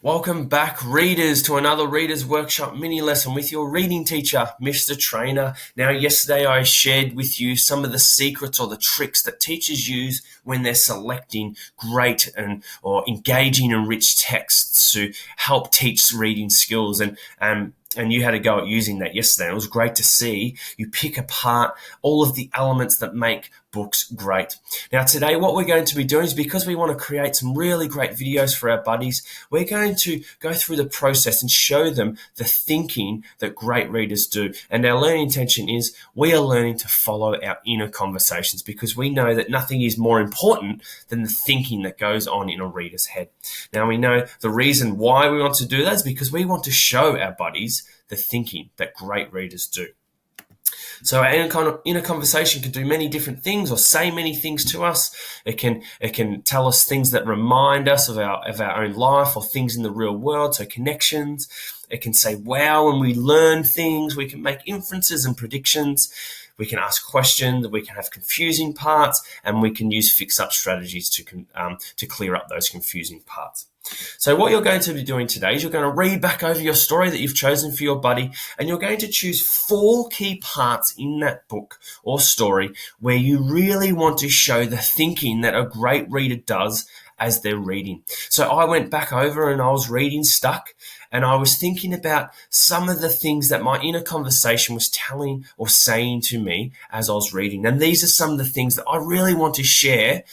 Welcome back, readers, to another Readers Workshop mini lesson with your reading teacher, Mr. Trainer. Now, yesterday I shared with you some of the secrets or the tricks that teachers use when they're selecting great or engaging and rich texts to help teach reading skills. And you had a go at using that yesterday. It was great to see you pick apart all of the elements that make books great. Now, today what we're going to be doing is, because we want to create some really great videos for our buddies, we're going to go through the process and show them the thinking that great readers do. And our learning intention is we are learning to follow our inner conversations, because we know that nothing is more important than the thinking that goes on in a reader's head. Now, we know the reason why we want to do that is because we want to show our buddies the thinking that great readers do. So our inner conversation can do many different things or say many things to us. It can tell us things that remind us of our own life or things in the real world, so connections. It can say wow when we learn things. We can make inferences and predictions. We can ask questions. We can have confusing parts, and we can use fix-up strategies to clear up those confusing parts. So what you're going to be doing today is you're going to read back over your story that you've chosen for your buddy, and you're going to choose 4 key parts in that book or story where you really want to show the thinking that a great reader does as they're reading. So I went back over and I was reading stuck, and I was thinking about some of the things that my inner conversation was telling or saying to me as I was reading. And these are some of the things that I really want to share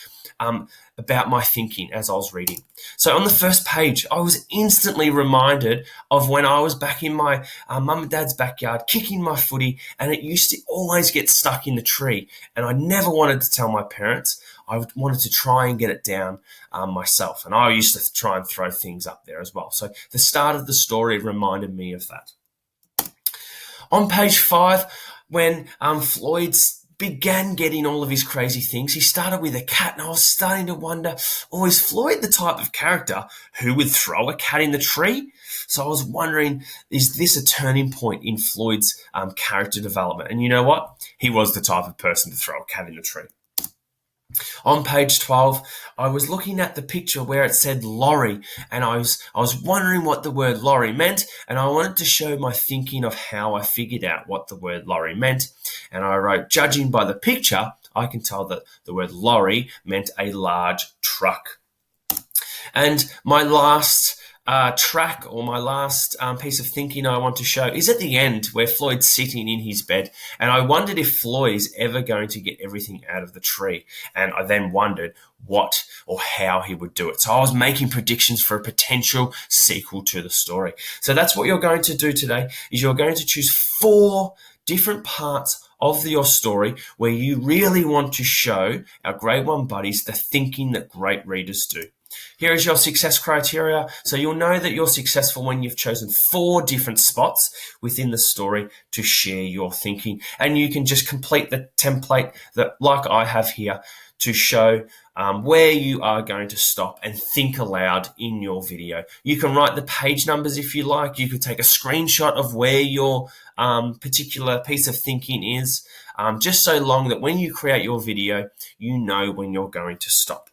about my thinking as I was reading. So on the first page, I was instantly reminded of when I was back in my mum and dad's backyard kicking my footy, and it used to always get stuck in the tree. And I never wanted to tell my parents. I wanted to try and get it down myself. And I used to try and throw things up there as well. So the start of the story reminded me of that. On page 5, when Floyd's began getting all of his crazy things, he started with a cat, and I was starting to wonder, is Floyd the type of character who would throw a cat in the tree? So I was wondering, is this a turning point in Floyd's character development? And you know what? He was the type of person to throw a cat in the tree. On page 12, I was looking at the picture where it said lorry, and I was wondering what the word lorry meant, and I wanted to show my thinking of how I figured out what the word lorry meant. And I wrote, judging by the picture, I can tell that the word lorry meant a large truck. And my last track, or my last piece of thinking I want to show, is at the end where Floyd's sitting in his bed, and I wondered if Floyd's ever going to get everything out of the tree, and I then wondered what or how he would do it. So I was making predictions for a potential sequel to the story. So that's what you're going to do today, is you're going to choose 4 different parts of your story where you really want to show our grade 1 buddies the thinking that great readers do. Here is your success criteria. So you'll know that you're successful when you've chosen 4 different spots within the story to share your thinking. And you can just complete the template that, like I have here, to show where you are going to stop and think aloud in your video. You can write the page numbers if you like. You could take a screenshot of where your particular piece of thinking is, just so long that when you create your video, you know when you're going to stop.